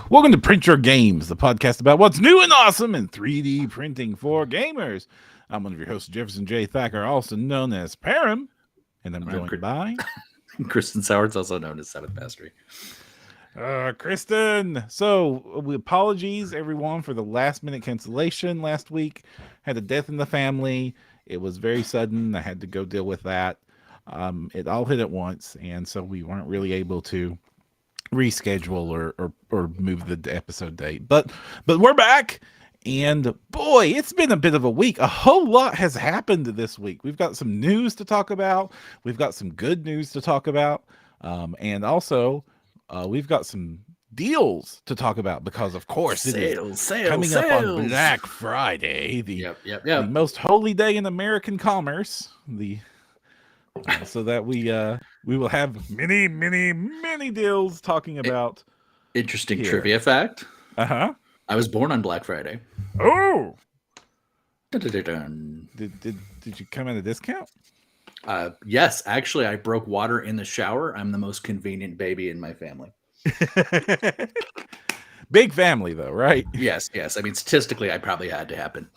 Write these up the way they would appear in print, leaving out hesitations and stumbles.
Welcome to Print Your Games, the podcast about what's new and awesome in 3D printing for gamers. I'm one of your hosts, Jefferson J. Thacker, also known as Param, and I'm joined by Kristen Sowards, also known as Seventh Mastery. Kristen. So, apologies everyone for the last minute cancellation last week. Had a death in the family. It was very sudden. I had to go deal with that. It all hit at once, and so we weren't really able to reschedule or move the episode date. But we're back, and boy, it's been a bit of a week. A whole lot has happened this week. We've got some news to talk about. We've got some good news to talk about, and also we've got some deals to talk about because, of course, it is coming up on Black Friday, the most holy day in American commerce. So that we will have many deals talking about. Interesting trivia fact. I was born on Black Friday. Oh, Dun-dun-dun-dun. did you come at a discount? Yes, actually, I broke water in the shower. I'm the most convenient baby in my family. Big family, though, right? Yes. I mean, statistically, I probably had to happen.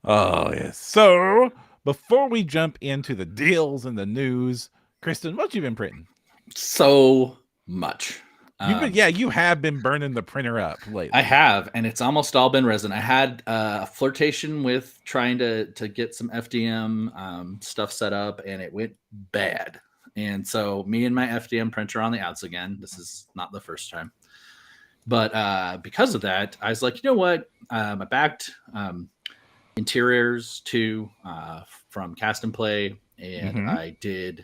Oh, yes. So, before we jump into the deals and the news, Kristen, what you been printing? So much. You have been burning the printer up lately. I have, and it's almost all been resin. I had a flirtation with trying to get some FDM stuff set up, and it went bad. And so me and my FDM printer on the outs again. This is not the first time. But because of that, I was like, you know what? I backed interiors too from Cast and Play, and I did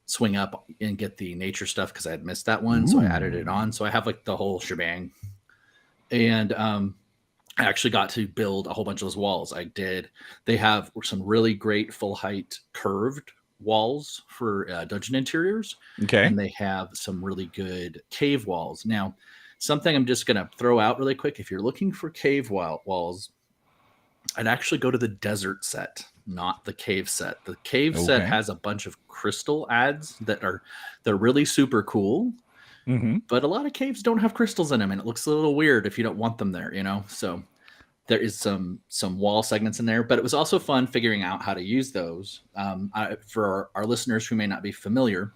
swing up and get the nature stuff because I had missed that one. So I added it on. So I have like the whole shebang. And I actually got to build a whole bunch of those walls. They have some really great full height curved walls for dungeon interiors. Okay. And they have some really good cave walls. Now, something I'm just going to throw out really quick. If you're looking for cave walls, I'd actually go to the desert set, not the cave set. The cave set has a bunch of crystal ads they're really super cool. But a lot of caves don't have crystals in them, and it looks a little weird if you don't want them there, you know? So there is some wall segments in there, but it was also fun figuring out how to use those. For our listeners who may not be familiar,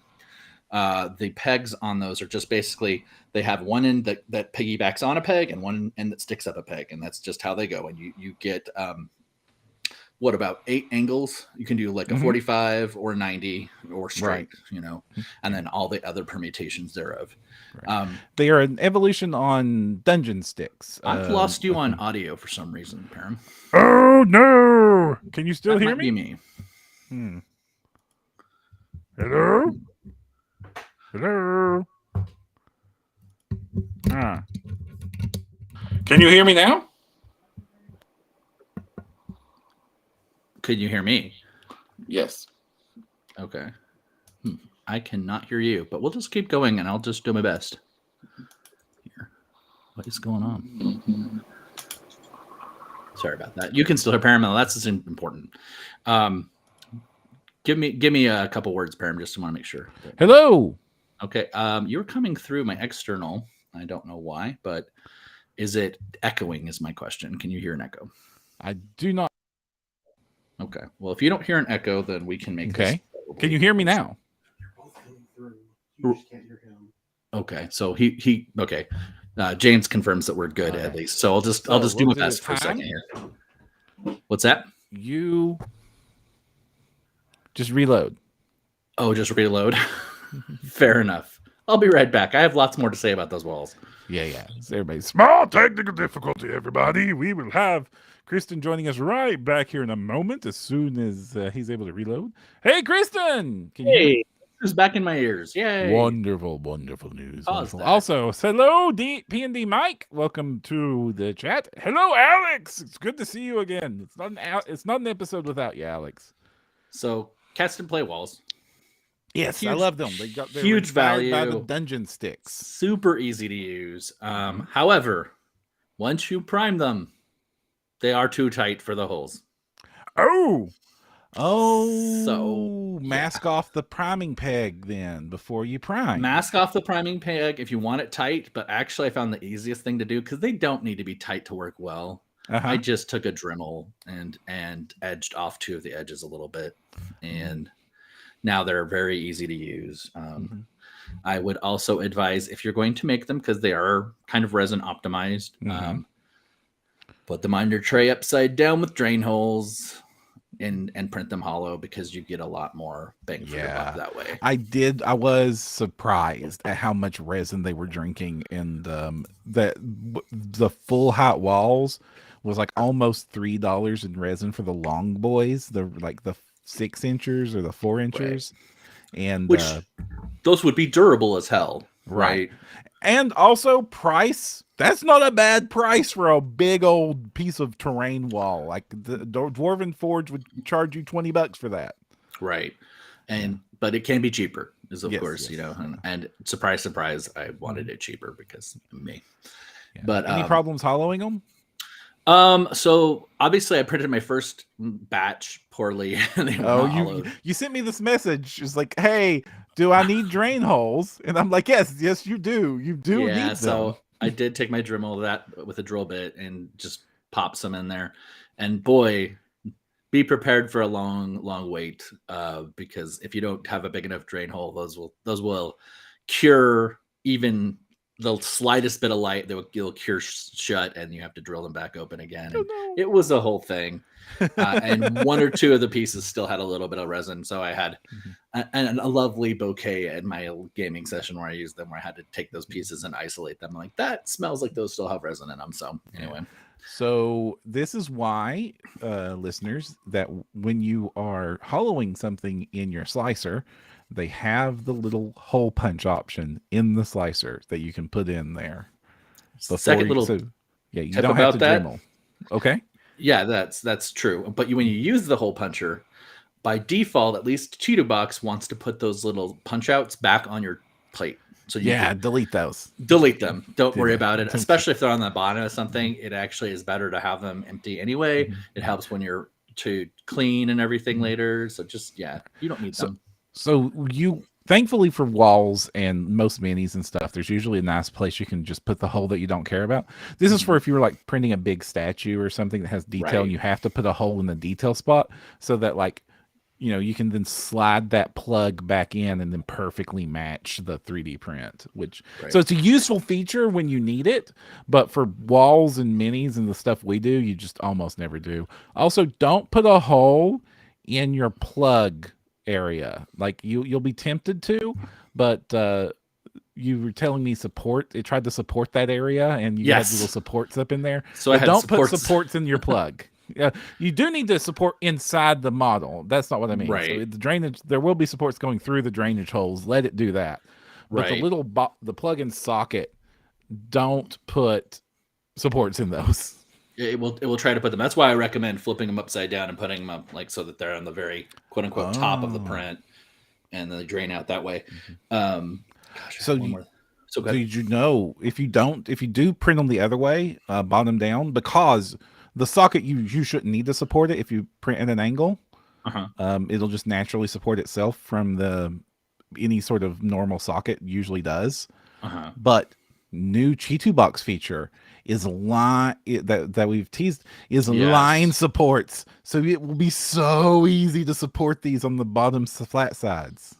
the pegs on those are just basically, they have one end that piggybacks on a peg and one end that sticks up a peg, and that's just how they go. And you get about 8 angles you can do, like a 45 or 90 or straight, you know, and then all the other permutations thereof. They are an evolution on dungeon sticks. I've lost you on audio for some reason, Param. Oh no! Can you still hear me? Hello? Can you hear me now? Can you hear me? Yes. Okay. I cannot hear you, but we'll just keep going and I'll just do my best. Here. What is going on? Sorry about that. You can still hear Param. That's important. Give me a couple words, Param, just to want to make sure. Hello. Okay. You're coming through my external. I don't know why, but is it echoing is my question. Can you hear an echo? I do not. Okay. Well, if you don't hear an echo, then we can make this. Can you hear me now? You're both coming through. You just can't hear him. Okay. So he okay. James confirms that we're good at least. So I'll just do my best for a second here. What's that? You just reload. Oh, just reload. Fair enough. I'll be right back. I have lots more to say about those walls. Yeah. So everybody, small technical difficulty, everybody. We will have Kristen joining us right back here in a moment as soon as he's able to reload. Hey, Kristen! Can you hear me? It's back in my ears. Yay! Wonderful news. Wonderful. Also, hello, P&D Mike. Welcome to the chat. Hello, Alex. It's good to see you again. It's not an episode without you, Alex. So, Cast and Play walls. Yes, I love them. They got huge value by the dungeon sticks. Super easy to use. However, once you prime them, they are too tight for the holes. Oh, Oh, yeah. mask off the priming peg then before you prime. Mask off the priming peg if you want it tight, but actually I found the easiest thing to do because they don't need to be tight to work well. I just took a Dremel and edged off two of the edges a little bit, and now they're very easy to use. I would also advise if you're going to make them, because they are kind of resin optimized, put them on your tray upside down with drain holes and print them hollow, because you get a lot more bang for your buck that way. I was surprised at how much resin they were drinking, and the full hot walls was like almost $3 in resin for the long boys, the 6 inchers or the 4 inchers, and which those would be durable as hell, right? And also price. That's not a bad price for a big old piece of terrain wall. Like the Dwarven Forge would charge you $20 for that. Right. But it can be cheaper, is of course, and surprise, surprise, I wanted it cheaper because of me. Yeah. But any problems hollowing them? So obviously I printed my first batch poorly. You sent me this message. It's like, hey, do I need drain holes? And I'm like, yes, you do. You do need them. So I did take my Dremel with a drill bit and just pop some in there. And boy, be prepared for a long, long wait. Because if you don't have a big enough drain hole, those will cure even the slightest bit of light. You'll cure shut, and you have to drill them back open again. And it was a whole thing. And one or two of the pieces still had a little bit of resin. So I had a lovely bouquet at my gaming session where I used them, where I had to take those pieces and isolate them. I'm like, that smells like those still have resin in them. So anyway. So this is why, listeners, that when you are hollowing something in your slicer, they have the little hole punch option in the slicer that you can put in there. You don't have to Dremel. Okay. Yeah, that's true. But when you use the hole puncher, by default, at least Cheeto Box wants to put those little punch outs back on your plate. So delete those. Delete them. Don't worry about it. Especially if they're on the bottom of something, it actually is better to have them empty anyway. It helps when you're to clean and everything later. So just you don't need them. So thankfully for walls and most minis and stuff, there's usually a nice place you can just put the hole that you don't care about. This is for if you were like printing a big statue or something that has detail, and you have to put a hole in the detail spot so that you can then slide that plug back in and then perfectly match the 3D print, so it's a useful feature when you need it, but for walls and minis and the stuff we do, you just almost never do. Also, don't put a hole in your plug area. Like you'll be tempted to, but you were telling me it tried to support that area, and you had little supports up in there. So don't put supports in your plug. Yeah, you do need to support inside the model. That's not what I mean. Right. So the drainage, there will be supports going through the drainage holes. Let it do that. But the plug-in socket, don't put supports in those. It will try to put them. That's why I recommend flipping them upside down and putting them up so that they're on the very quote unquote top of the print, and then they drain out that way. Did you know if you do print them the other way, bottom down, because the socket you shouldn't need to support it if you print at an angle. It'll just naturally support itself from any sort of normal socket usually does. But new Cheeto Box feature is line that we've teased is line supports, so it will be so easy to support these on the bottom flat sides.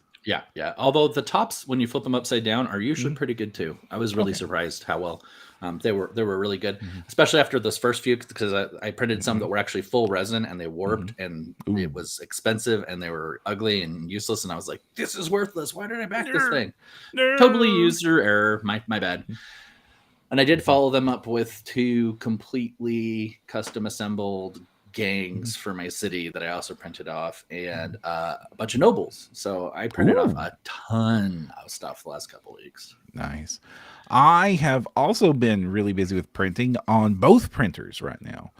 Although the tops, when you flip them upside down, are usually pretty good too. I was really surprised how well they were really good, especially after this first few, because I printed some that were actually full resin and they warped, and it was expensive and they were ugly and useless, and I was like, this is worthless, why did I back this thing? Totally user error, my bad. And I did follow them up with 2 completely custom assembled gangs for my city that I also printed off, and a bunch of nobles. So I printed off a ton of stuff the last couple of weeks. Nice. I have also been really busy with printing on both printers right now.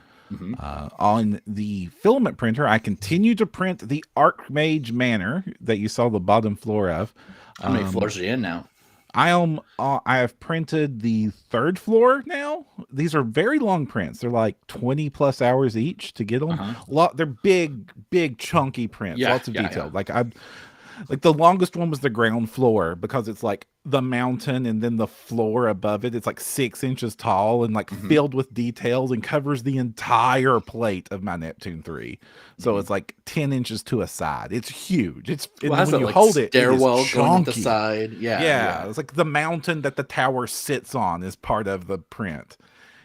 On the filament printer, I continue to print the Archmage Manor that you saw the bottom floor of. How many floors are you in now? I have printed the third floor now. These are very long prints. They're like 20 plus hours each to get them. Uh-huh. They're big chunky prints, Yeah, lots of yeah, detail. yeah. Like the longest one was the ground floor because it's like the mountain and then the floor above it. It's like 6 inches tall and like Mm-hmm. filled with details and covers the entire plate of my Neptune 3. So Mm-hmm. it's like 10 inches to a side. It's huge. Well, And has when that you like hold it, it is stairwell going up the chunky. side? Yeah, Yeah, yeah. it's like the mountain that the tower sits on is part of the print.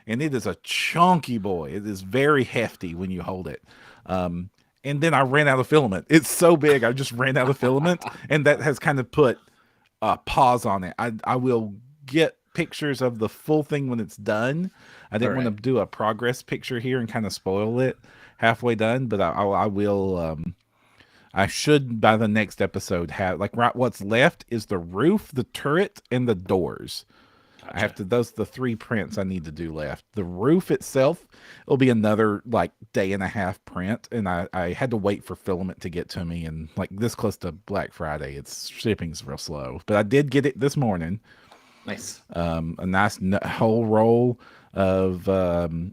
And it is a chunky boy. It is very hefty when you hold it. Um, and then I ran out of filament. It's so big, I just ran out of filament, and that has kind of put a pause on it. I will get pictures of the full thing when it's done. I All didn't want to right. do a progress picture here and kind of spoil it halfway done, but I will. I should by the next episode have like right what's left is the roof, the turret, and the doors. I have Gotcha. to those the three prints I need to do left. The roof itself it'll be another like day and a half print, and I had to wait for filament to get to me, and like this close to Black Friday, it's shipping's real slow. But I did get it this morning. Nice. A nice whole roll of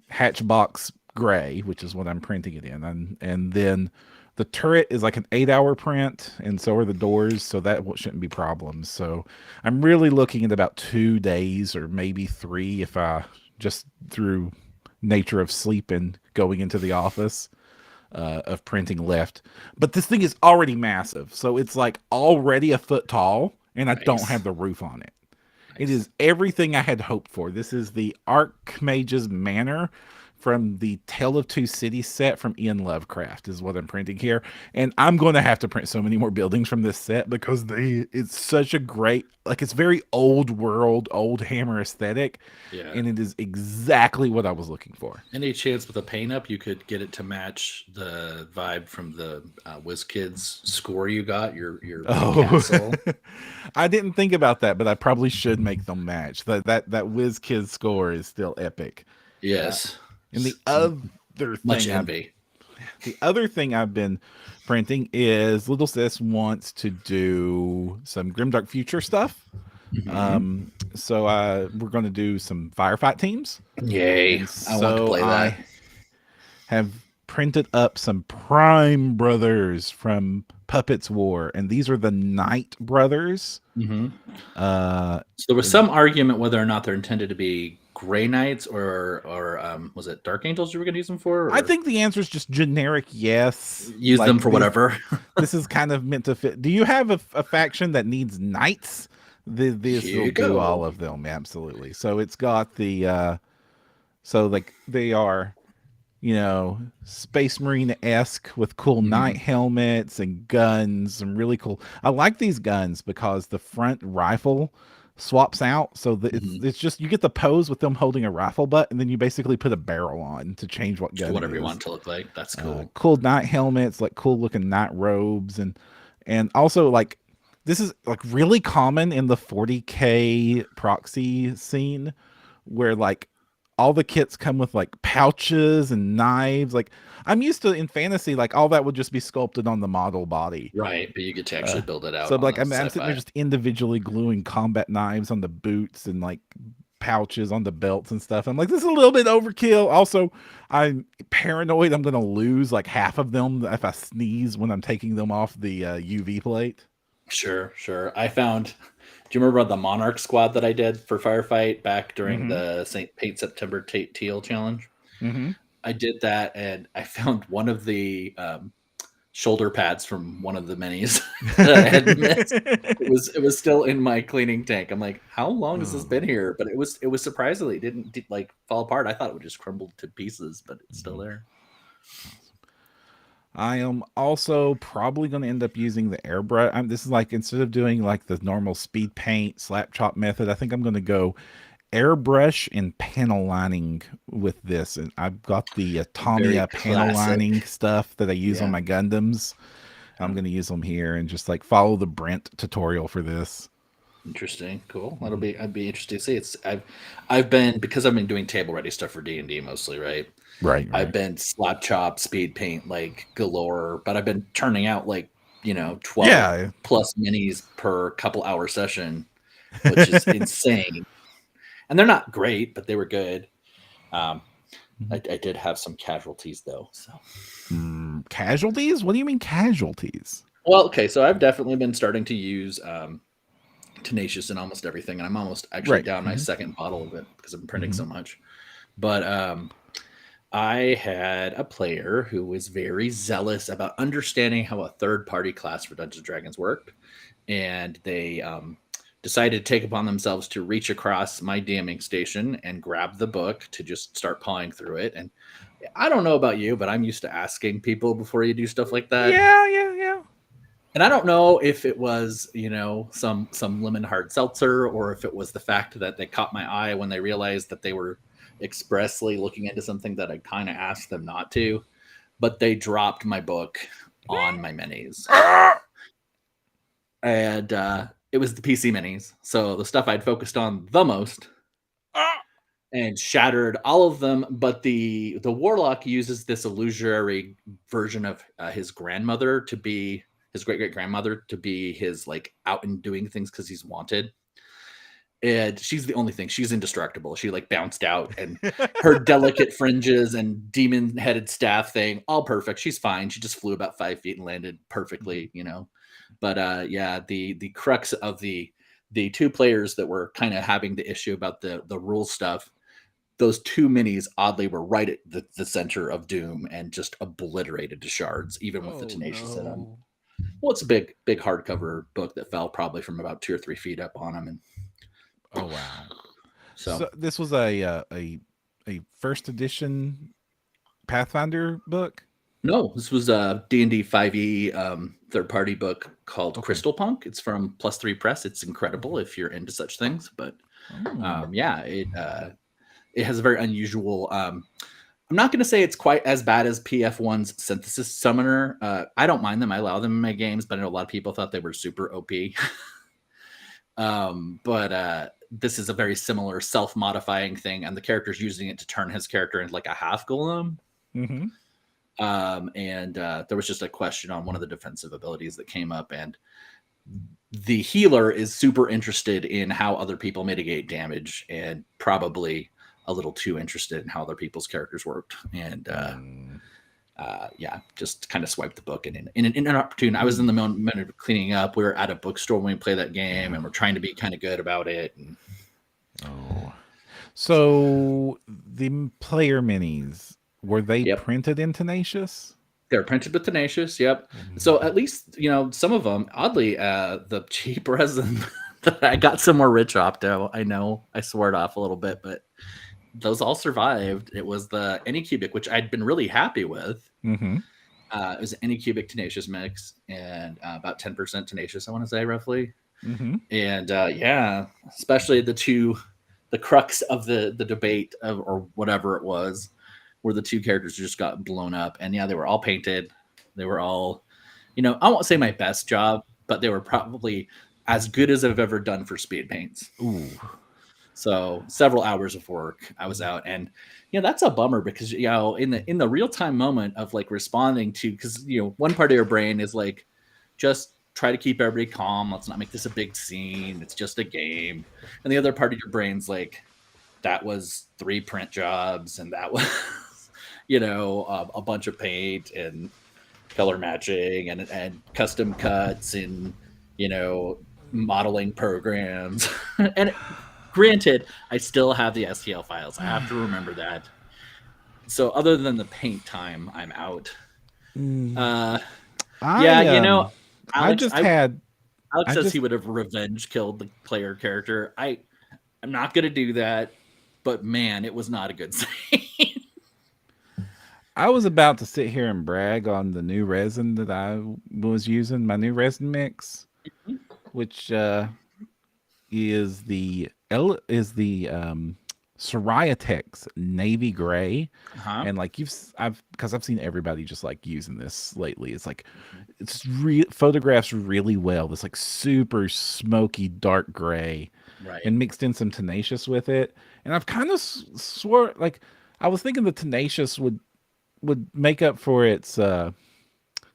Hatchbox Gray, which is what I'm printing it in, and then the turret is like an 8 hour print, and so are the doors, so that shouldn't be problems. So I'm really looking at about 2 days or maybe three if I just through nature of sleep and going into the office of printing left. But this thing is already massive, so it's like already a foot tall, and I don't Nice. have the roof on it. It Nice. is everything I had hoped for. This is the Archmage's Manor from the Tale of Two Cities set from Ian Lovecraft is what I'm printing here. And I'm going to have to print so many more buildings from this set because it's such a great, like it's very old world, old hammer aesthetic. Yeah. And it is exactly what I was looking for. Any chance with a paint up you could get it to match the vibe from the WizKids score you got, your big Oh, castle? I didn't think about that, but I probably should make them match. That Whiz Kid score is still epic. Yes. And Much envy. the other thing I've been printing is Little Sis wants to do some Grimdark Future stuff. Mhm. So we're going to do some firefight teams. Yay. And I want to so play that. I have printed up some Prime Brothers from Puppets War, and these are the Knight Brothers. Mm-hmm. Uh, So there was some argument whether or not they're intended to be Gray Knights or was it Dark Angels you were going to use them for? Or I think the answer is just generic yes. use them for whatever. This is kind of meant to fit. Do you have a faction that needs knights? This Here will you do go. all of them, absolutely. So it's got the so like they are, Space Marine-esque with cool knight helmets and guns, and really cool. I like these guns because the front rifle swaps out, so it's just you get the pose with them holding a rifle butt, and then you basically put a barrel on to change what gun Whatever it you is. want it to look like. That's cool. Cool knight helmets, like cool looking knight robes, and also like this is like really common in the 40K proxy scene where like all the kits come with like pouches and knives. Like I'm used to in fantasy, like all that would just be sculpted on the model body. Right, but you get to actually build it out. So on like the I'm sitting there sci-fi. just individually gluing combat knives on the boots and like pouches on the belts and stuff. I'm like, this is a little bit overkill. Also, I'm paranoid I'm gonna lose like half of them if I sneeze when I'm taking them off the UV plate. Sure, sure. I found. Do you remember the Monarch squad that I did for Firefight back during Mm-hmm. the St. Paint September Teal challenge? Mm-hmm. I did that, and I found one of the shoulder pads from one of the minis that I had missed. It was still in my cleaning tank. I'm like, how long has this been here? But it was surprisingly it didn't like fall apart. I thought it would just crumble to pieces, but it's still there. I am also probably going to end up using the airbrush. This is like instead of doing like the normal speed paint slap chop method, I think I'm going to go airbrush and panel lining with this. And I've got the Very Tamiya panel classic. lining stuff that I use on Yeah. my Gundams. I'm going to use them here and just like follow the Brent tutorial for this. Interesting, cool. I'd be interested to see. I've been because I've been doing table ready stuff for D&D mostly, right? Right. I've been slap chop, speed paint like galore, but I've been turning out like 12 Yeah. plus minis per couple hour session. which is insane. And they're not great, but they were good. I did have some casualties though. So Casualties? What do you mean casualties? well, okay, so I've definitely been starting to use Tenacious in almost everything, and I'm almost actually Right. down my second bottle of it because I've been printing Mhm. so much. But I had a player who was very zealous about understanding how a third-party class for Dungeons and Dragons worked, and they decided to take upon themselves to reach across my DMing station and grab the book to just start pawing through it. And I don't know about you, but I'm used to asking people before you do stuff like that. Yeah. And I don't know if it was, some lemon hard seltzer, or if it was the fact that they caught my eye when they realized that they were expressly looking into something that I kind of asked them not to. But they dropped my book on my minis, and it was the PC minis, so the stuff I'd focused on the most, and shattered all of them. But the warlock uses this illusory version of his grandmother to be his great great grandmother to be his like out and doing things because he's wanted. And she's the only thing. She's indestructible. She like bounced out, and her delicate fringes and demon headed staff thing, all perfect. She's fine. She just flew about 5 feet and landed perfectly, But yeah, the crux of the two players that were kind of having the issue about the rule stuff, those two minis oddly were right at the center of Doom and just obliterated to shards, even with the Tenacious in them. Well, it's a big hardcover book that fell probably from about 2 or 3 feet up on them, and Oh wow. so So this was a first edition Pathfinder book. no, this was a D&D 5e third party book called Okay. Crystal Punk. It's from Plus 3 Press. It's incredible if you're into such things, but yeah, it has a very unusual. I'm not going to say it's quite as bad as PF1's Synthesis Summoner. I don't mind them. I allow them in my games, but I know a lot of people thought they were super OP. But this is a very similar self-modifying thing, and the character's using it to turn his character into like a half golem. Mm-hmm. And there was just a question on one of the defensive abilities that came up, and the healer is super interested in how other people mitigate damage, and probably a little too interested in how other people's characters worked. And yeah, just kind of swiped the book. And in an opportune, I was in the moment of cleaning up. We were at a bookstore when we played that game, and we're trying to be kind of good about it. And so the player minis, were they Yep. printed in Tenacious? They're printed with Tenacious. Yep. So at least, some of them, oddly, the cheap resin that I got some more rich opto. I know I swore it off a little bit, but those all survived. It was the Anycubic, which I'd been really happy with. Mm-hmm. It was an Anycubic Tenacious mix, and about 10% Tenacious, I want to say, roughly. Mm-hmm. And yeah, especially the crux of the debate of, or whatever it was, where the two characters just got blown up. And yeah, they were all painted. They were all, I won't say my best job, but they were probably as good as I've ever done for speed paints. Ooh. So several hours of work I was out, and that's a bummer because in the real time moment of like responding to, because one part of your brain is like, just try to keep everybody calm. Let's not make this a big scene. It's just a game. And the other part of your brain's like, that was 3 print jobs, and that was a bunch of paint and color matching and custom cuts and modeling programs. And granted, I still have the STL files. I have to remember that. So other than the paint time, I'm out. Alex, Alex says he would have revenge killed the player character. I'm not going to do that, but man, it was not a good scene. I was about to sit here and brag on the new resin that I was using, my new resin mix, which is the Soraya navy gray. And like I've seen everybody just like using this lately. It's like photographs really well. This like super smoky dark gray, right? And mixed in some Tenacious with it. And I've kind of swore, like, I was thinking the Tenacious would make up for its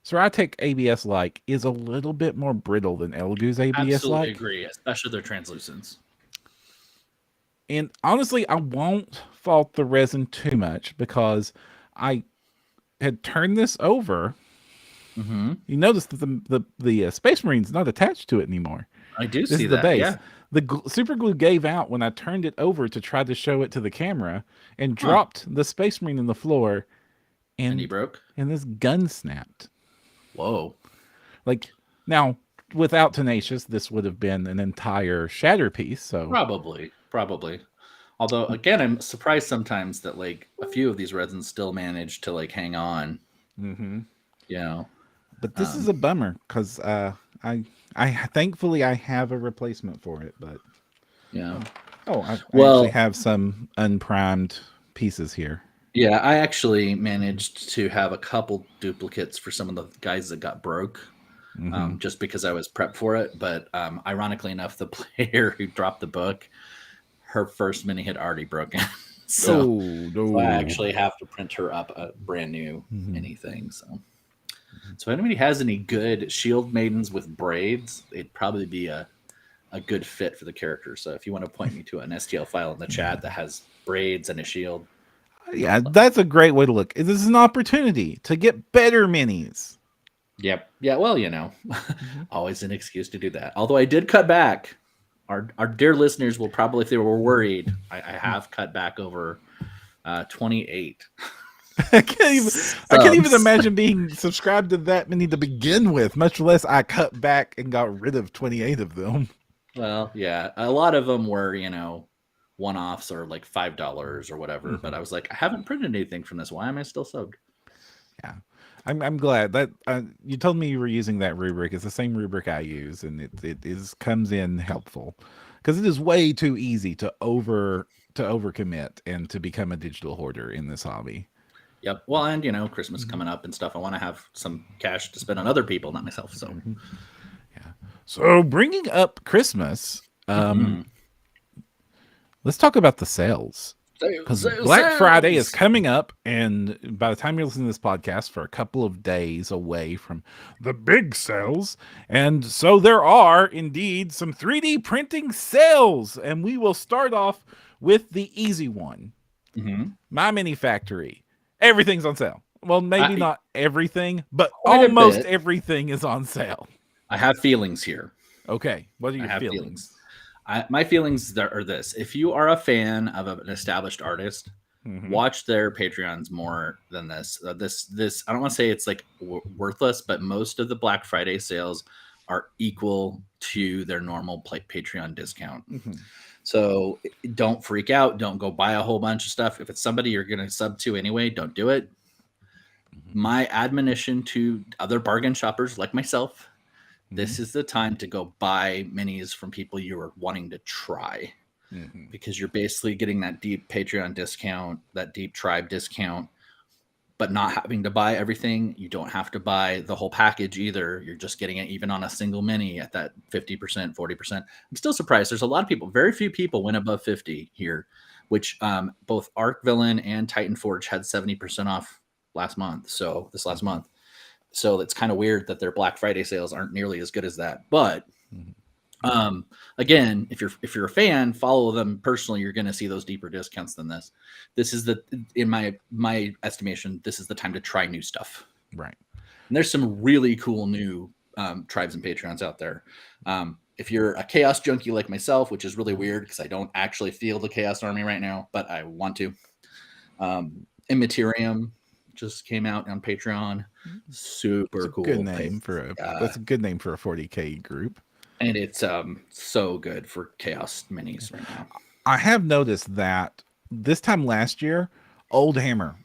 Cyratech ABS-like is a little bit more brittle than Elegoo's Absolutely ABS-like. agree, especially their translucents. And honestly, I won't fault the resin too much because I had turned this over. Mm-hmm. You notice that the Space Marine's not attached to it anymore. I do This see is the that. base. Yeah. The super glue gave out when I turned it over to try to show it to the camera and Huh. dropped the Space Marine on the floor, And he and broke. this gun snapped. Whoa. Like, now, without Tenacious, this would have been an entire shatter piece. So Probably. Although, again, I'm surprised sometimes that like a few of these resins still manage to like hang on. Mhm. You know. But this is a bummer because I thankfully I have a replacement for it. But Yeah. I actually Well, have some unprimed pieces here. yeah, I actually managed to have a couple duplicates for some of the guys that got broke, just because I was prepped for it. But ironically enough, the player who dropped the book, her first mini had already broken. So, so I actually have to print her up a brand new anything. So if anybody has any good shield maidens with braids, it'd probably be a good fit for the character. So if you want to point me to an STL file in the chat that has braids and a shield, Yeah, that's a great way to look. This is an opportunity to get better minis. yep, yeah. Well, always an excuse to do that. Although I did cut back. Our dear listeners will probably, if they were worried, I have cut back over 28. I can't even imagine being subscribed to that many to begin with, much less I cut back and got rid of 28 of them. Well, yeah, a lot of them were, one-offs or like $5 or whatever. But I was like, I haven't printed anything from this. Why am I still subbed? Yeah, I'm glad that you told me you were using that rubric. It's the same rubric I use, and it comes in helpful because it is way too easy to overcommit and to become a digital hoarder in this hobby. Yep. Well, and Christmas coming up and stuff. I want to have some cash to spend on other people, not myself. So, yeah. So bringing up Christmas, let's talk about the sales. Because Black Friday is coming up, and by the time you're listening to this podcast, for a couple of days away from the big sales, and so there are indeed some 3D printing sales, and we will start off with the easy one. My Mini Factory. Everything's on sale. Well, maybe not everything, but almost everything is on sale. I have feelings here. Okay, what are your feelings? My feelings are this: if you are a fan of an established artist, watch their Patreons more than this. This I don't want to say it's like worthless, but most of the Black Friday sales are equal to their normal Patreon discount. So don't freak out. Don't go buy a whole bunch of stuff. If it's somebody you're going to sub to anyway, don't do it. My admonition to other bargain shoppers like myself: this is the time to go buy minis from people you are wanting to try, because you're basically getting that deep Patreon discount, that deep tribe discount, but not having to buy everything. You don't have to buy the whole package either. You're just getting it even on a single mini at that 50%, 40%. I'm still surprised. There's a lot of people, very few people went above 50 here, which both Arc Villain and Titan Forge had 70% off last month. So this last month. So it's kind of weird that their Black Friday sales aren't nearly as good as that. But again, if you're a fan, follow them personally. You're going to see those deeper discounts than this. This is in my estimation, this is the time to try new stuff. Right. And there's some really cool new tribes and Patreons out there. If you're a Chaos junkie like myself, which is really weird because I don't actually feel the Chaos Army right now, but I want to. Immaterium just came out on Patreon. Super cool. Good name that's a good name for a 40K group. And it's so good for Chaos minis right now. I have noticed that this time last year, Old Hammer,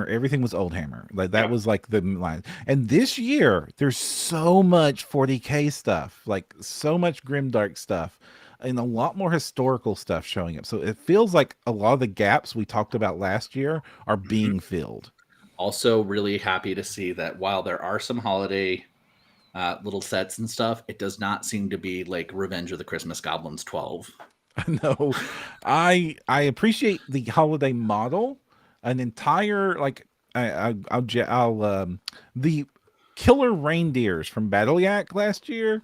everything was Old Hammer. Like that was like the line. And this year, there's so much 40K stuff, like so much Grimdark stuff, and a lot more historical stuff showing up. So it feels like a lot of the gaps we talked about last year are being filled. Also, really happy to see that while there are some holiday little sets and stuff, it does not seem to be like Revenge of the Christmas Goblins 12. No, I appreciate the holiday model. An entire like I'll the killer reindeers from Battle Yak last year.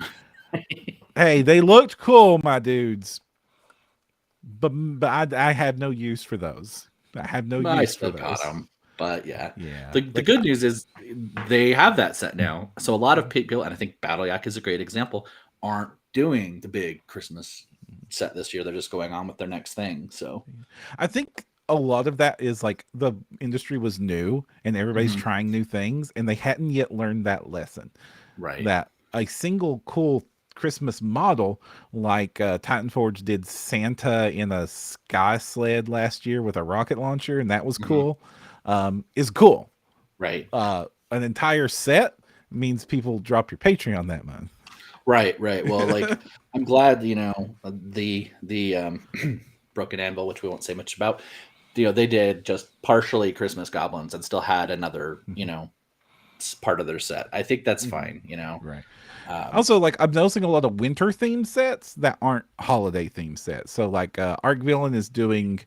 Hey, they looked cool, my dudes. But I have no use for those. I have no I use for still got those. them. But yeah, Yeah. the good news is they have that set now. So a lot of people, and I think Battle Yak is a great example, aren't doing the big Christmas set this year. They're just going on with their next thing. So I think a lot of that is like the industry was new and everybody's Mhm. trying new things and they hadn't yet learned that lesson. right, That a single cool Christmas model like Titan Forge did Santa in a sky sled last year with a rocket launcher, and that was Mhm. cool. Is cool. right, An entire set means people drop your Patreon that month. right. Well, like I'm glad the Broken Anvil, which we won't say much about. They did just partially Christmas goblins and still had another part of their set. I think that's fine. Right. Um, Also, like I'm noticing a lot of winter themed sets that aren't holiday themed sets. So like Arc Villain is doing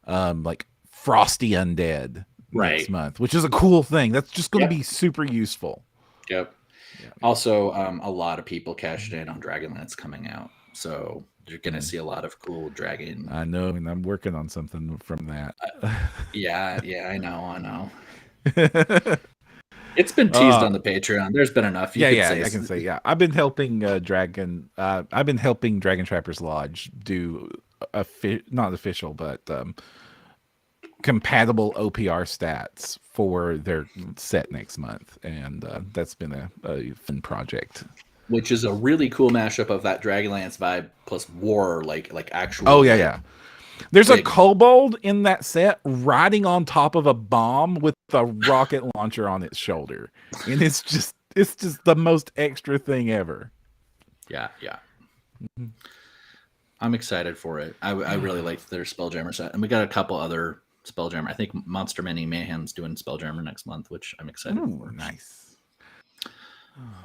like Frosty Undead next right. month, which is a cool thing. That's just going to Yep. be super useful. Yep. Yeah. Also, a lot of people cashed in on Dragonlance coming out, so you're gonna see a lot of cool dragon. I know, and I'm working on something from that. Yeah, I know. It's been teased on the Patreon. There's been enough. You could say I can say, yeah. I've been helping I've been helping Dragon Trappers Lodge do not official, but compatible OPR stats for their set next month, and that's been a fun project. which is a really cool mashup of that Dragonlance vibe plus war, like actual. Oh yeah, yeah. There's a big- kobold in that set riding on top of a bomb with a rocket launcher on its shoulder, and it's just the most extra thing ever. Yeah. I'm excited for it. I really liked their Spelljammer set, and we got a couple other Spelljammer. I think Monster Mini Mayhem's doing Spelljammer next month, which I'm excited for. Nice.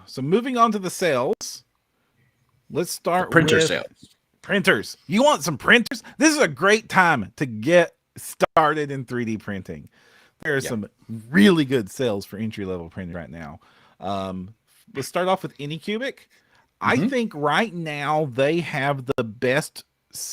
So moving on to the sales, let's start Printer with sales. printers. You want some printers? This is a great time to get started in 3D printing. There are some really good sales for entry level printing right now. Let's start off with Anycubic. I think right now they have the best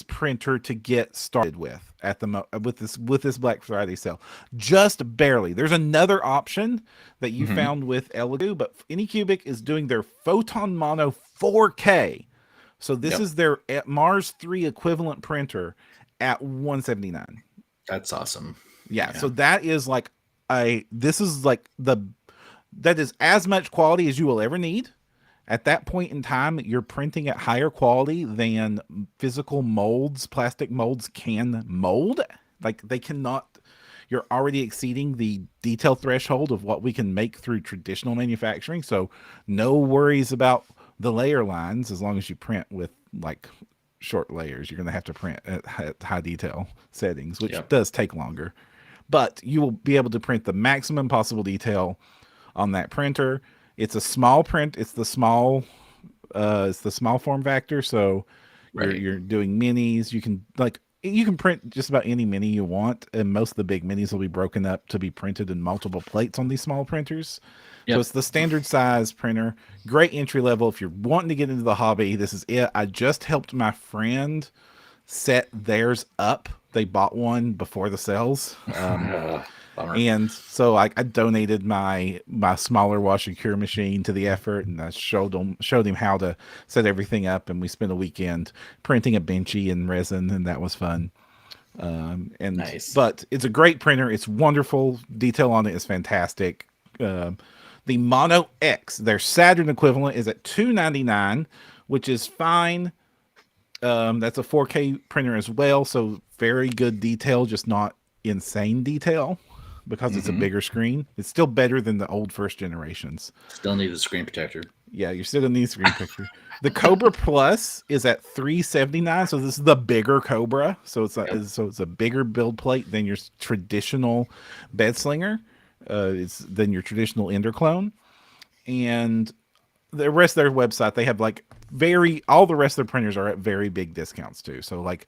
printer to get started with at the with this Black Friday sale. Just barely. There's another option that you found with Elegoo, but Anycubic is doing their Photon Mono 4K. So this is their Mars 3 equivalent printer at $179. That's awesome. Yeah, so that is like that is as much quality as you will ever need. At that point in time, you're printing at higher quality than physical molds, plastic molds can mold. Like they cannot, you're already exceeding the detail threshold of what we can make through traditional manufacturing. So no worries about the layer lines as long as you print with like short layers. You're going to have to print at high detail settings, which does take longer. But you will be able to print the maximum possible detail on that printer. It's a small print. It's the small form factor. So you're doing minis. You can print just about any mini you want, and most of the big minis will be broken up to be printed in multiple plates on these small printers. So it's the standard size printer. Great entry level. If you're wanting to get into the hobby, this is it. I just helped my friend set theirs up. They bought one before the sales. And so I donated my smaller wash and cure machine to the effort, and I showed him how to set everything up, and we spent a weekend printing a benchy in resin, and that was fun. Nice. But it's a great printer. It's wonderful. Detail on it is fantastic. The Mono X, their Saturn equivalent, is at $299, which is fine. That's a 4K printer as well, so very good detail, just not insane detail because it's a bigger screen. It's still better than the old first generations. Still need the screen protector. Yeah, you're still gonna need a screen picture. The Cobra Plus is at $379, so this is the bigger Cobra. So it's a bigger build plate than your traditional bed slinger. It's than your traditional Ender clone, and the rest of their website they have like all the rest of their printers are at very big discounts too. So like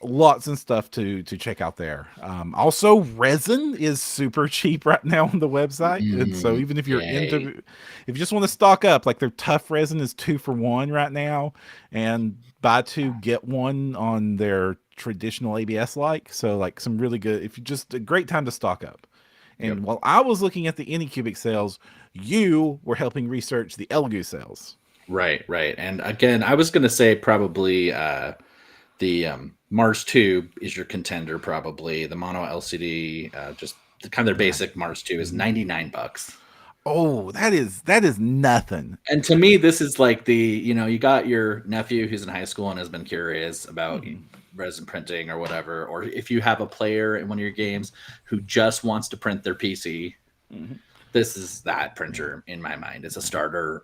lots of stuff to check out there. Also, resin is super cheap right now on the website, and so even if you're Yay. if you just want to stock up, like their tough resin is 2 for 1 right now, and buy two get one on their traditional ABS like. So like some really good. If you just a great time to stock up. Yep. And while I was looking at the Anycubic sales, you were helping research the Elegoo sales. Right, right. And again, I was going to say probably the Mars Tube is your contender. Probably the mono LCD, just the kind of their basic Mars Tube is $99. Oh, that is nothing. And to me, this is like the you got your nephew who's in high school and has been curious about resin printing or whatever, or if you have a player in one of your games who just wants to print their PC. This is that printer in my mind. It's a starter.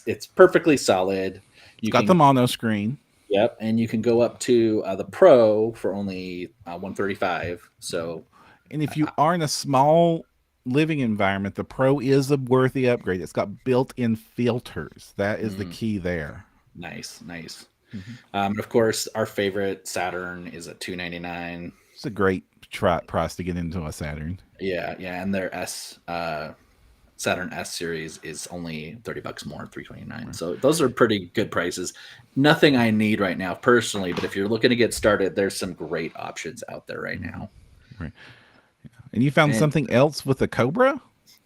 It's perfectly solid. It's got the mono screen. Yep, and you can go up to the Pro for only $135. So, and if you are in a small living environment, the Pro is a worthy upgrade. It's got built-in filters. That is the key there. Nice, nice. And of course, our favorite Saturn is at $299. It's a great price to get into a Saturn. Yeah, yeah, and their Saturn S series is only $30 more, $329. Right. So those are pretty good prices. Nothing I need right now personally, but if you're looking to get started, there's some great options out there right now. Right. And you found something else with the Cobra?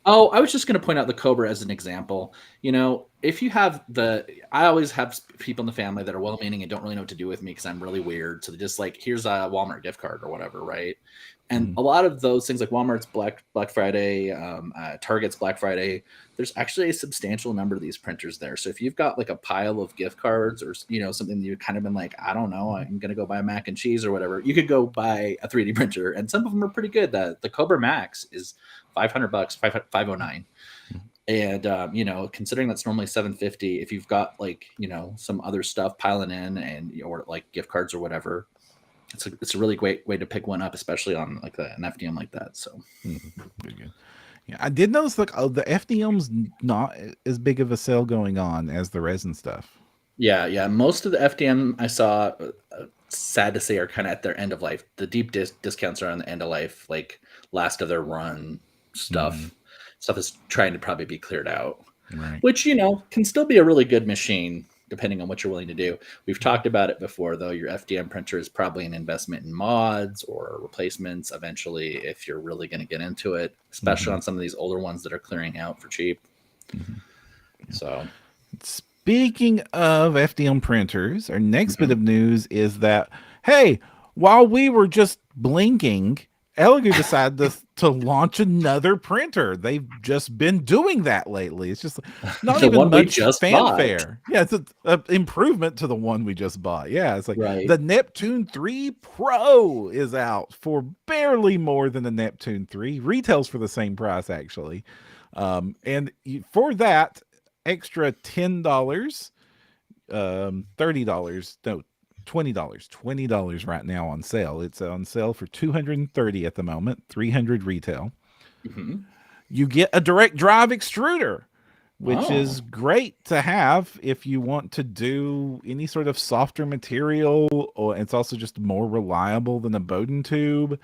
Oh, I was just going to point out the Cobra as an example. If you have I always have people in the family that are well-meaning and don't really know what to do with me because I'm really weird. So they're just like, here's a Walmart gift card or whatever, right? And a lot of those things, like Walmart's Black Friday, Target's Black Friday, there's actually a substantial number of these printers there. So if you've got like a pile of gift cards or something that you've kind of been like, I don't know, I'm gonna go buy mac and cheese or whatever, you could go buy a 3D printer, and some of them are pretty good. The Cobra Max is $500, 509. And considering that's normally $750, if you've got like some other stuff piling in or like gift cards or whatever, it's a really great way to pick one up, especially on like an FDM like that. So good. Yeah, I did notice like the FDM's not as big of a sale going on as the resin stuff. Yeah. Most of the FDM I saw, sad to say, are kind of at their end of life. The deep discounts are on the end of life, like last of their run stuff. Stuff is trying to probably be cleared out, right. Which can still be a really good machine depending on what you're willing to do. We've talked about it before, though. Your FDM printer is probably an investment in mods or replacements eventually if you're really going to get into it, especially on some of these older ones that are clearing out for cheap. Yeah. So, speaking of FDM printers, our next bit of news is that, hey, while we were just blinking, Elegoo decided to launch another printer. They've just been doing that lately. It's just not even much fanfare. Yeah, it's an improvement to the one we just bought. Yeah, it's like the Neptune 3 Pro is out for barely more than the Neptune 3. Retails for the same price, actually. And for that extra $10, $30, no, $20 right now on sale. It's on sale for $230 at the moment, $300 retail. You get a direct drive extruder, which is great to have if you want to do any sort of softer material, or it's also just more reliable than a Bowden tube.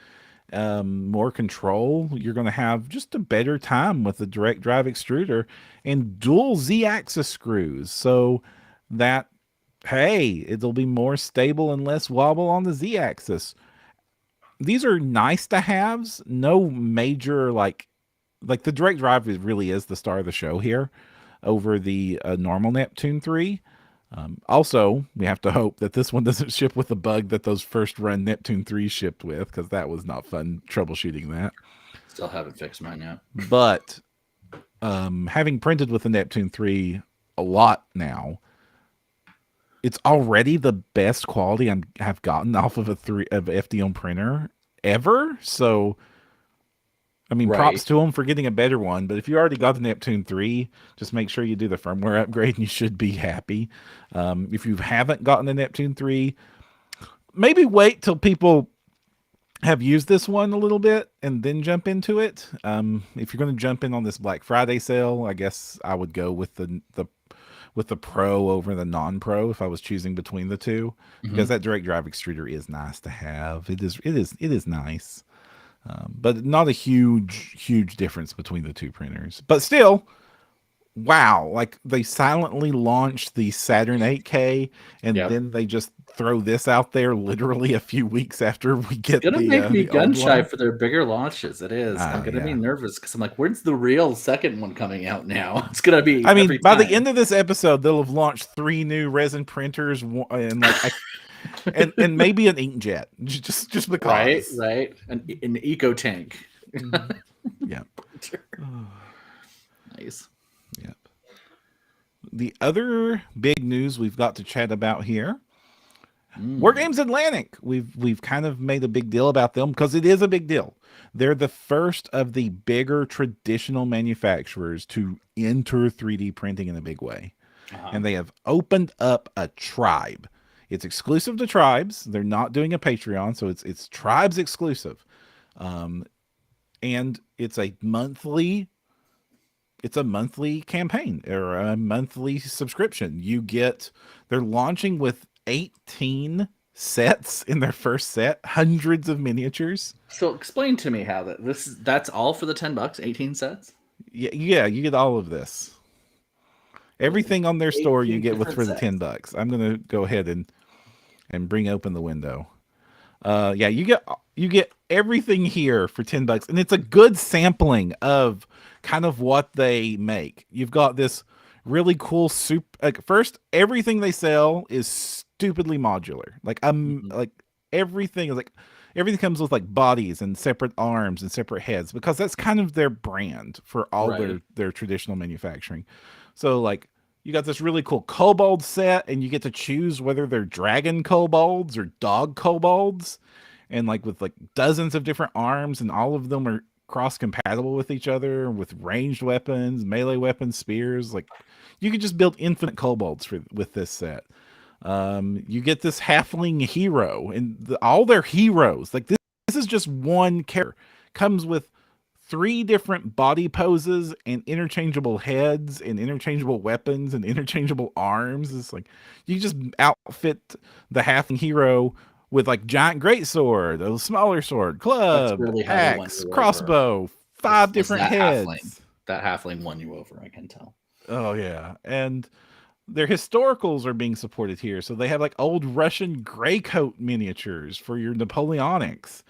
More control. You're going to have just a better time with the direct drive extruder and dual Z-axis screws, so that it'll be more stable and less wobble on the Z-axis. These are nice to haves. No major like the direct drive really is the star of the show here over the normal Neptune 3. Also, we have to hope that this one doesn't ship with the bug that those first run Neptune 3 shipped with, because that was not fun troubleshooting that. Still haven't fixed mine yet. But having printed with the Neptune 3 a lot now, it's already the best quality I've gotten off of FDM printer ever. So, I mean, props to them for getting a better one. But if you already got the Neptune 3, just make sure you do the firmware upgrade and you should be happy. If you haven't gotten the Neptune 3, maybe wait till people have used this one a little bit and then jump into it. If you're going to jump in on this Black Friday sale, I guess I would go with with the Pro over the non-Pro if I was choosing between the two, because that direct drive extruder is nice to have. It is nice, but not a huge difference between the two printers. But still, wow, like they silently launched the Saturn 8K and Yep. then they just throw this out there literally a few weeks after we It's get gonna make me the old gun shy one. for their bigger launches. It is. I'm Oh gonna be yeah. nervous because I'm like, when's the real second one coming out now? It's gonna be I mean, every by the time. end of this episode, they'll have launched 3 new resin printers and like and maybe an inkjet, just Right, because. right. An eco tank. Yeah. Nice. Yep. The other big news we've got to chat about here. War Games Atlantic. We've kind of made a big deal about them because it is a big deal. They're the first of the bigger traditional manufacturers to enter 3D printing in a big way. And they have opened up a tribe. It's exclusive to tribes. They're not doing a Patreon, so it's tribes exclusive. And it's a monthly campaign or a monthly subscription. They're launching with 18 sets in their first set, hundreds of miniatures. So explain to me how that's all for the $10, 18 sets? Yeah, you get all of this. Everything on their store you 18 get with different for the sets. $10. I'm gonna go ahead and bring open the window. Yeah, you get everything here for $10, and it's a good sampling of kind of what they make. You've got this really cool soup. Like first, everything they sell is stupidly modular. Like everything is like everything comes with like bodies and separate arms and separate heads because that's kind of their brand for all Right. their traditional manufacturing. So like you got this really cool kobold set, and you get to choose whether they're dragon kobolds or dog kobolds, and like with like dozens of different arms, and all of them are cross compatible with each other with ranged weapons, melee weapons, spears. Like you could just build infinite kobolds with this set. You get this halfling hero, and all their heroes. Like this is just one character. Comes with 3 different body poses and interchangeable heads and interchangeable weapons and interchangeable arms. It's like you just outfit the halfling hero with like giant greatsword, a smaller sword, That's club, really how they won axe, you over. crossbow, 5 different That halfling. heads. That halfling won you over, I can tell. Oh yeah. And their historicals are being supported here. So they have like old Russian gray coat miniatures for your Napoleonics.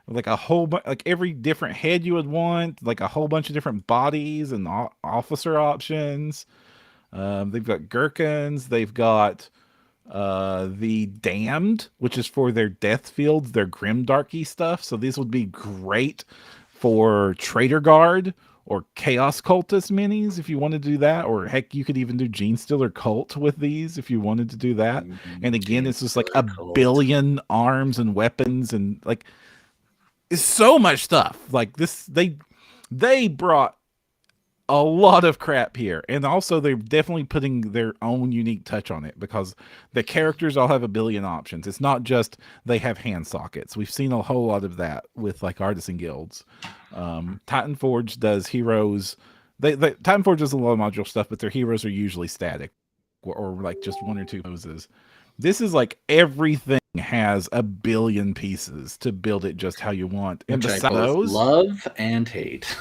Like a whole like every different head you would want, like a whole bunch of different bodies and officer options. They've got gherkins. They've got the damned, which is for their death fields, their grimdarky stuff. So these would be great for Traitor Guard or Chaos Cultist minis if you want to do that. Or heck, you could even do Gene Stealer Cult with these if you wanted to do that. And again, it's just like a billion arms and weapons and like it's so much stuff. Like this, they brought a lot of crap here, and also they're definitely putting their own unique touch on it because the characters all have a billion options. It's not just they have hand sockets. We've seen a whole lot of that with like artisan guilds. Titan Forge does heroes. Titan Forge does a lot of modular stuff, but their heroes are usually static or like just 1 or 2 poses. This is like everything has a billion pieces to build it just how you want. And Which I besides both those, love and hate.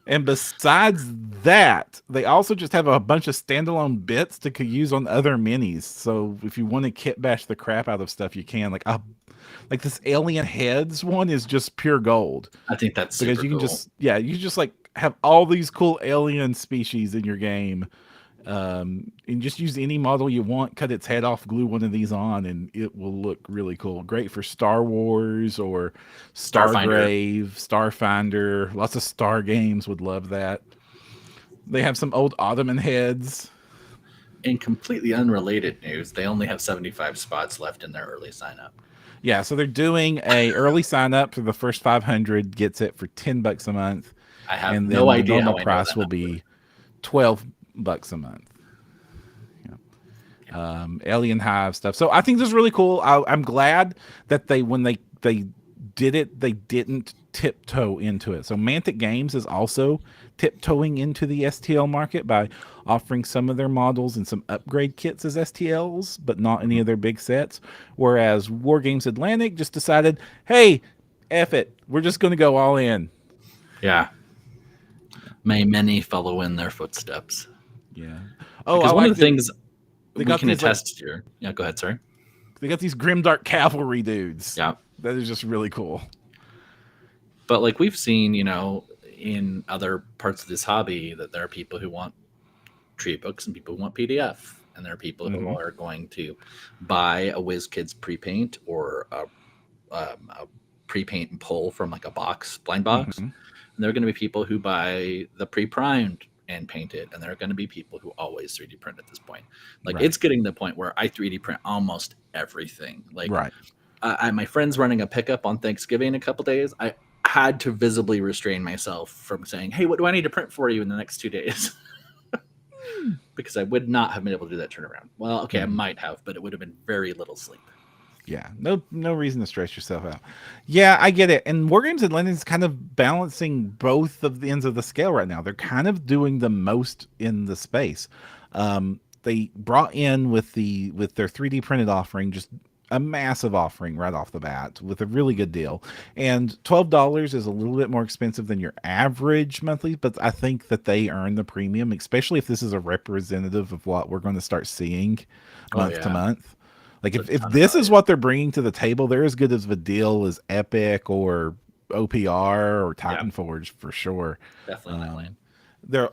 and besides that, they also just have a bunch of standalone bits to use on other minis. So if you want to kit bash the crap out of stuff, you can. Like this alien heads one is just pure gold. I think that's Because super you can cool. you just like have all these cool alien species in your game. And just use any model you want, cut its head off, glue one of these on, and it will look really cool. Great for Star Wars or Stargrave, Starfinder. Lots of Star games would love that. They have some old Ottoman heads. In completely unrelated news, they only have 75 spots left in their early sign up. Yeah, so they're doing a early sign up for the first 500 gets it for $10 a month. I have and no then idea the how normal I know price that will number. be $12 a month. Alien Hive stuff. So I think this is really cool. I'm glad that when they did it, they didn't tiptoe into it. So Mantic Games is also tiptoeing into the STL market by offering some of their models and some upgrade kits as STLs, but not any of their big sets. Whereas War Games Atlantic just decided, hey, F it, we're just going to go all in. Yeah. May many follow in their footsteps. Yeah. Oh, because one of the things we can attest to. Yeah, go ahead. Sorry. They got these Grimdark Cavalry dudes. Yeah. That is just really cool. But like we've seen, in other parts of this hobby, that there are people who want tree books and people who want PDF. And there are people who are going to buy a WizKids pre-paint or a pre-paint and pull from like a box, blind box. And there are going to be people who buy the pre-primed and paint it. And there are going to be people who always 3D print at this point. Like it's getting to the point where I 3D print almost everything. Like my friend's running a pickup on Thanksgiving in a couple days. I had to visibly restrain myself from saying, hey, what do I need to print for you in the next 2 days? Because I would not have been able to do that turnaround. Well, okay, I might have, but it would have been very little sleep. Yeah, no reason to stress yourself out. Yeah, I get it. And War Games Atlantic is kind of balancing both of the ends of the scale right now. They're kind of doing the most in the space. They brought in with their 3D printed offering just a massive offering right off the bat with a really good deal. And $12 is a little bit more expensive than your average monthly, but I think that they earn the premium, especially if this is a representative of what we're going to start seeing month to month. Like if this is what they're bringing to the table, they're as good as a deal as Epic or OPR or Titan Forge for sure. Definitely.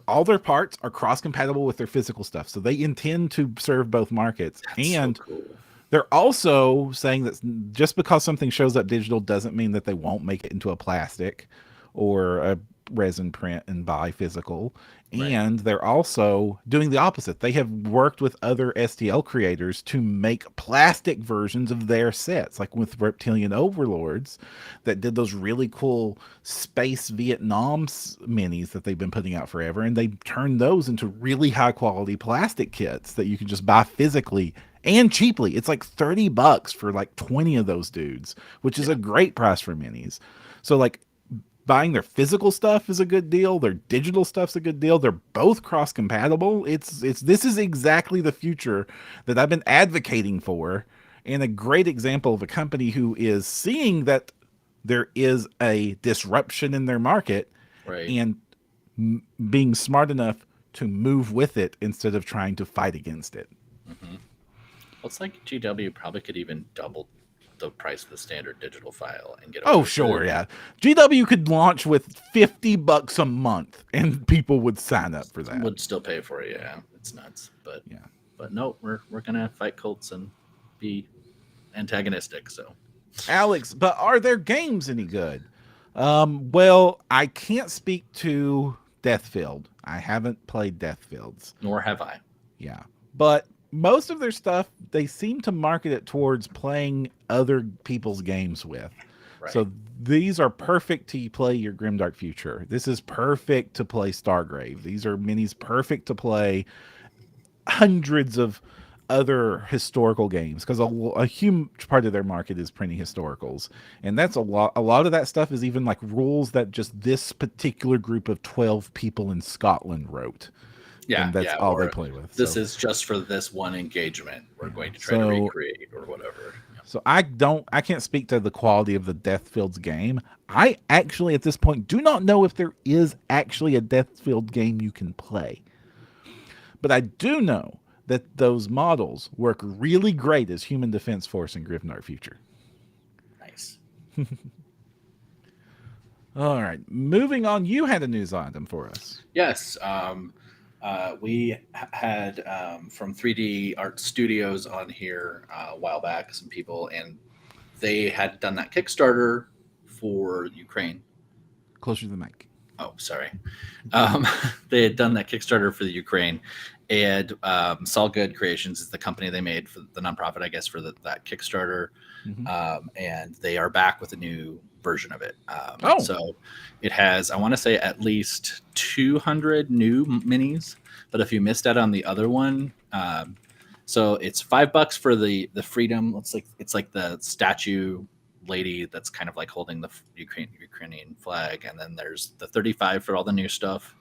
All their parts are cross-compatible with their physical stuff, so they intend to serve both markets. That's so cool. They're also saying that just because something shows up digital doesn't mean that they won't make it into a plastic or a resin print and buy physical. And they're also doing the opposite. They have worked with other STL creators to make plastic versions of their sets, like with Reptilian Overlords that did those really cool space Vietnam minis that they've been putting out forever. And they turned those into really high quality plastic kits that you can just buy physically and cheaply. It's like $30 for like 20 of those dudes, which is a great price for minis. So like buying their physical stuff is a good deal. Their digital stuff's a good deal. They're both cross compatible. This is exactly the future that I've been advocating for, and a great example of a company who is seeing that there is a disruption in their market and being smart enough to move with it instead of trying to fight against it. Well, it's like GW probably could even double the price of the standard digital file and get. Oh, sure, yeah. GW could launch with $50 a month, and people would sign up for that. Would still pay for it, yeah. It's nuts, but no, we're gonna fight cults and be antagonistic. So, Alex, but are their games any good? Well, I can't speak to Deathfield. I haven't played Deathfields. Nor have I. Yeah, but most of their stuff, they seem to market it towards playing other people's games with. So these are perfect to play your Grimdark Future. This is perfect to play Stargrave. These are minis perfect to play hundreds of other historical games, because a huge part of their market is printing historicals, and that's a lot of that stuff is even like rules that just this particular group of 12 people in Scotland wrote. And that's all they play with. This is just for this one engagement. We're going to try to recreate or whatever. So I can't speak to the quality of the Deathfield's game. I actually at this point do not know if there is actually a Deathfield game you can play. But I do know that those models work really great as Human Defense Force in Grimdark Future. Nice. All right, moving on. You had a news item for us. Yes. We had from 3D Art Studios on here a while back, some people, and they had done that Kickstarter for Ukraine. Closer to the mic. Oh, sorry. They had done that Kickstarter for the Ukraine, and Saul Good Creations is the company they made for the nonprofit, I guess, for that Kickstarter. And they are back with a new version of it. So it has, I want to say, at least 200 new minis. But if you missed out on the other one, so it's $5 for the Freedom. It's like the statue lady that's kind of like holding the Ukrainian flag, and then there's the 35 for all the new stuff,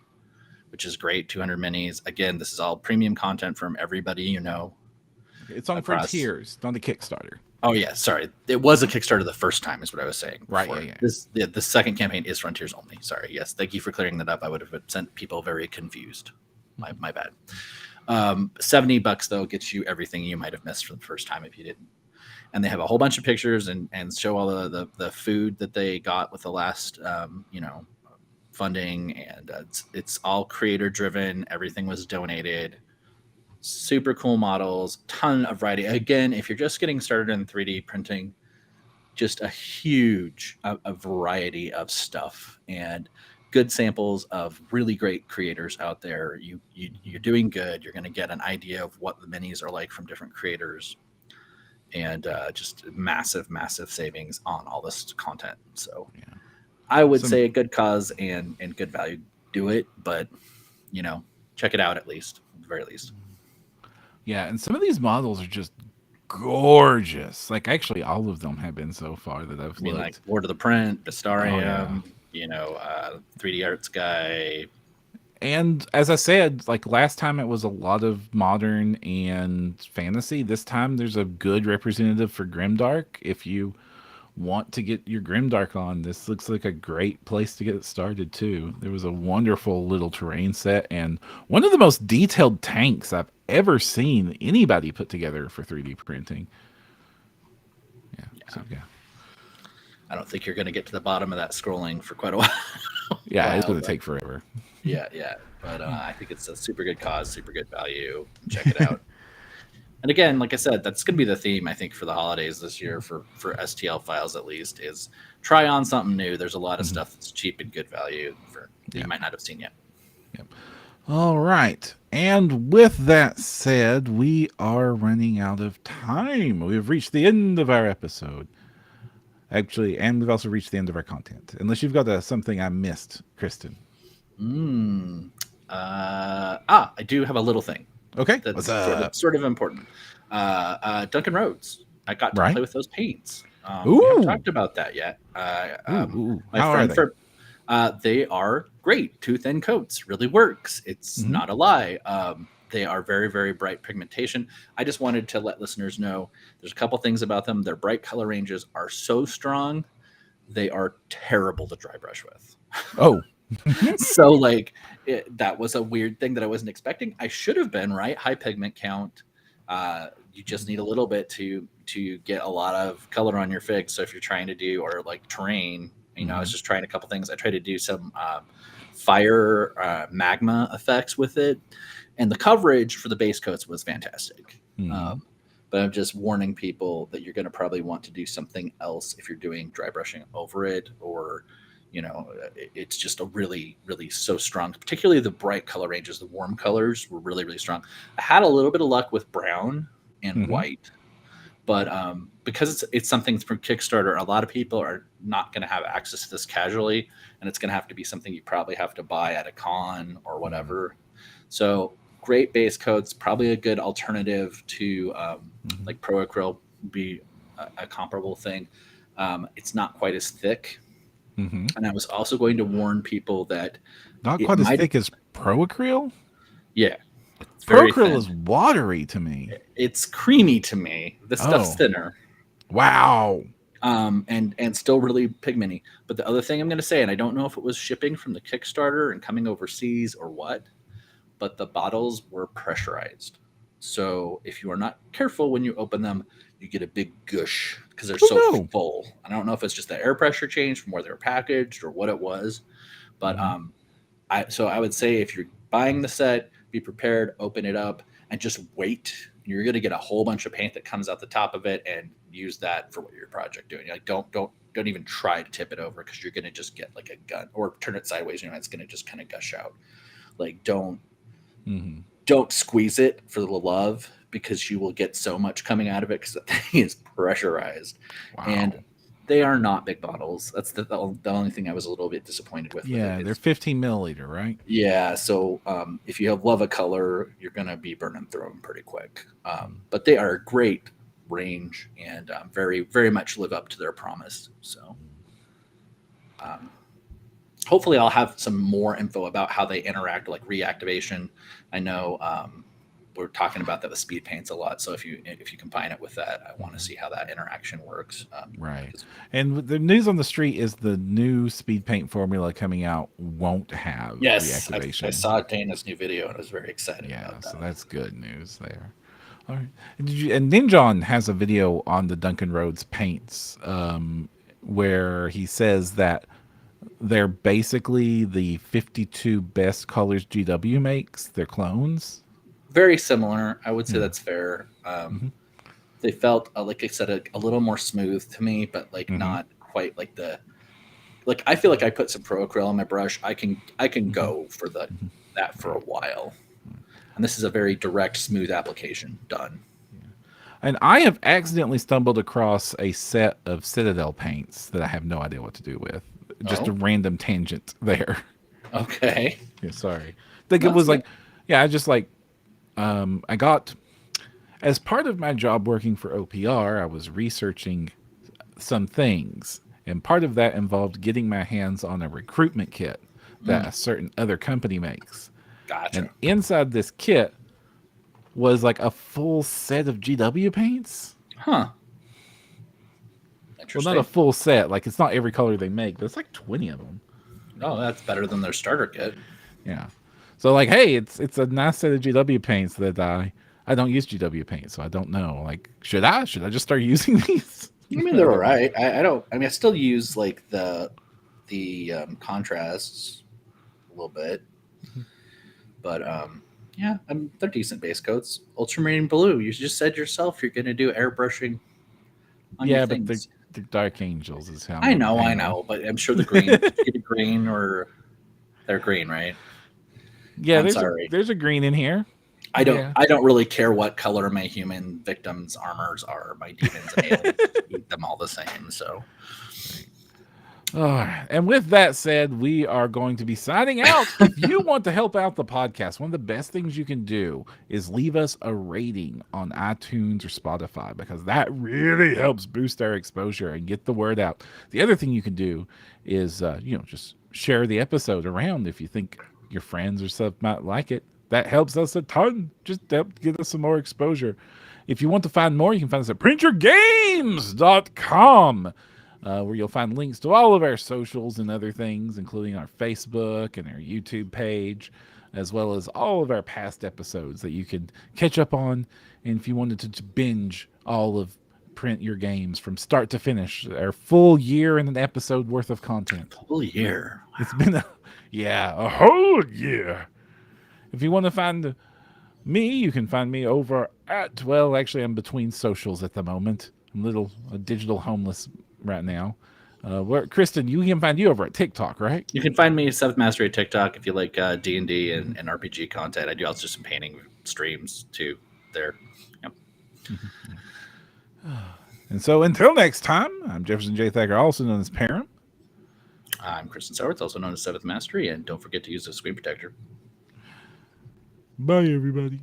which is great. 200 minis. Again, this is all premium content from everybody It's on across. Frontiers, not the Kickstarter. Oh yeah, sorry. It was a Kickstarter the first time, is what I was saying. Right. Before. Yeah. The second campaign is Frontiers only. Sorry. Yes, thank you for clearing that up. I would have sent people very confused. My bad. $70 though gets you everything you might have missed for the first time if you didn't. And they have a whole bunch of pictures and show all the food that they got with the last funding, and it's all creator driven. Everything was donated. Super cool models, ton of variety. Again, if you're just getting started in 3D printing, just a huge a variety of stuff and good samples of really great creators out there. You're doing good. You're going to get an idea of what the minis are like from different creators, and just massive savings on all this content. So Yeah. I would say a good cause and good value. Do it, but check it out at least, at the very least. Yeah, and some of these models are just gorgeous. Like, actually, all of them have been so far that I've I mean, looked. like Lord of the Print, Bestarium, 3D Arts guy. And as I said, like last time it was a lot of modern and fantasy. This time there's a good representative for Grimdark. If you want to get your Grimdark on, this looks like a great place to get it started too. There was a wonderful little terrain set and one of the most detailed tanks I've ever seen anybody put together for 3D printing. Yeah. I don't think you're going to get to the bottom of that scrolling for quite a while. Yeah, it's going to take forever. Yeah. But I think it's a super good cause, super good value. Check it out. And again, like I said, that's going to be the theme, I think, for the holidays this year for STL Files, at least, is try on something new. There's a lot of stuff that's cheap and good value you might not have seen yet. Yep. All right. And with that said, we are running out of time. We've reached the end of our episode. Actually, and we've also reached the end of our content. Unless you've got something I missed, Kristen. I do have a little thing. Okay. That's sort of important. Duncan Rhodes. I got to play with those paints. We haven't talked about that yet. How are they? They are great. Two thin coats really works. It's not a lie. They are very, very bright pigmentation. I just wanted to let listeners know there's a couple things about them. Their bright color ranges are so strong. They are terrible to dry brush with. Oh. So that was a weird thing that I wasn't expecting. I should have been right. High pigment count. You just need a little bit to get a lot of color on your fig. So if you're trying to do, or like terrain, I was just trying a couple things. I tried to do some fire magma effects with it, and the coverage for the base coats was fantastic. But I'm just warning people that you're going to probably want to do something else if you're doing dry brushing over it, or it's just a really, really so strong. Particularly the bright color ranges, the warm colors were really, really strong. I had a little bit of luck with brown and white, but because it's something from Kickstarter, a lot of people are not going to have access to this casually, and it's going to have to be something you probably have to buy at a con or whatever. So great base coats, probably a good alternative to like Pro Acryl would be a comparable thing. It's not quite as thick. And I was also going to warn people that not quite as thick as Pro Acryl. Yeah, Pro Acryl is watery to me. It's creamy to me. This stuff's thinner. Wow. And still really pigmenty. But the other thing I'm going to say, and I don't know if it was shipping from the Kickstarter and coming overseas or what, but the bottles were pressurized. So if you are not careful when you open them, you get a big gush because they're so full. I don't know if it's just the air pressure change from where they're packaged or what it was, but I would say if you're buying the set, be prepared, open it up, and just wait. You're going to get a whole bunch of paint that comes out the top of it, and use that for what your project doing. Like don't even try to tip it over, because you're going to just get like a gun, or turn it sideways. It's going to just kind of gush out. Like don't squeeze it for the love, because you will get so much coming out of it, because the thing is pressurized. Wow. And they are not big bottles. That's the only thing I was a little bit disappointed with. Yeah, they're 15 milliliter, right? Yeah, so if you have love a color, you're going to be burning through them pretty quick. But they are great range and very, very much live up to their promise. So hopefully I'll have some more info about how they interact, like reactivation. I know we're talking about that with speed paints a lot. So if you combine it with that, I want to see how that interaction works. Right. And the news on the street is the new speed paint formula coming out won't have Yes, reactivation. I saw Dana's new video and I was very excited about that. So that's good news there. All right. And Ninjon has a video on the Duncan Rhodes paints where he says that they're basically the 52 best colors GW makes. They're clones. Very similar. I would say that's fair. They felt, like I said, a little more smooth to me, but like not quite like like I feel like I put some pro acryl on my brush. I can go for that for a while. And this is a very direct, smooth application. Done. And I have accidentally stumbled across a set of Citadel paints that I have no idea what to do with. Just a random tangent there. Okay. Yeah, sorry. I think it was like, I just like, I got, as part of my job working for OPR, I was researching some things. And part of that involved getting my hands on a recruitment kit that a certain other company makes. Gotcha. And inside this kit was like a full set of GW paints. Huh. Well, not a full set. Like, it's not every color they make, but it's like 20 of them. Oh, that's better than their starter kit. Yeah. So, like, hey, it's a nice set of GW paints that I don't use GW paint, so I don't know. Like, should I just start using these? I mean, they're all right. I still use like the contrasts a little bit, but yeah, they're decent base coats. Ultramarine blue. You just said yourself you're going to do airbrushing on your things. But the Dark Angels is how I know, but I'm sure the green, or they're green, right? Yeah, there's a green in here. I don't really care what color my human victims' armors are. My demons and aliens eat them all the same. So, and with that said, we are going to be signing out. If you want to help out the podcast, one of the best things you can do is leave us a rating on iTunes or Spotify, because that really helps boost our exposure and get the word out. The other thing you can do is, just share the episode around if you think your friends or stuff might like it. That helps us a ton. Just help get us some more exposure. If you want to find more, you can find us at printyourgames.com. Where you'll find links to all of our socials and other things, including our Facebook and our YouTube page, as well as all of our past episodes that you can catch up on. And if you wanted to binge all of Print Your Games from start to finish, our full year and an episode worth of content. Full year. Wow. It's been a whole year. If you want to find me, you can find me over at, actually I'm between socials at the moment. I'm a digital homeless right now. Kristen, you can find you over at TikTok, right? You can find me 7th Mastery at TikTok if you like D&D and RPG content. I do also some painting streams too there. Yep. And so until next time, I'm Jefferson J. Thacker, also known as Parent. I'm Kristen Sowards, also known as 7th Mastery, and don't forget to use the screen protector. Bye, everybody.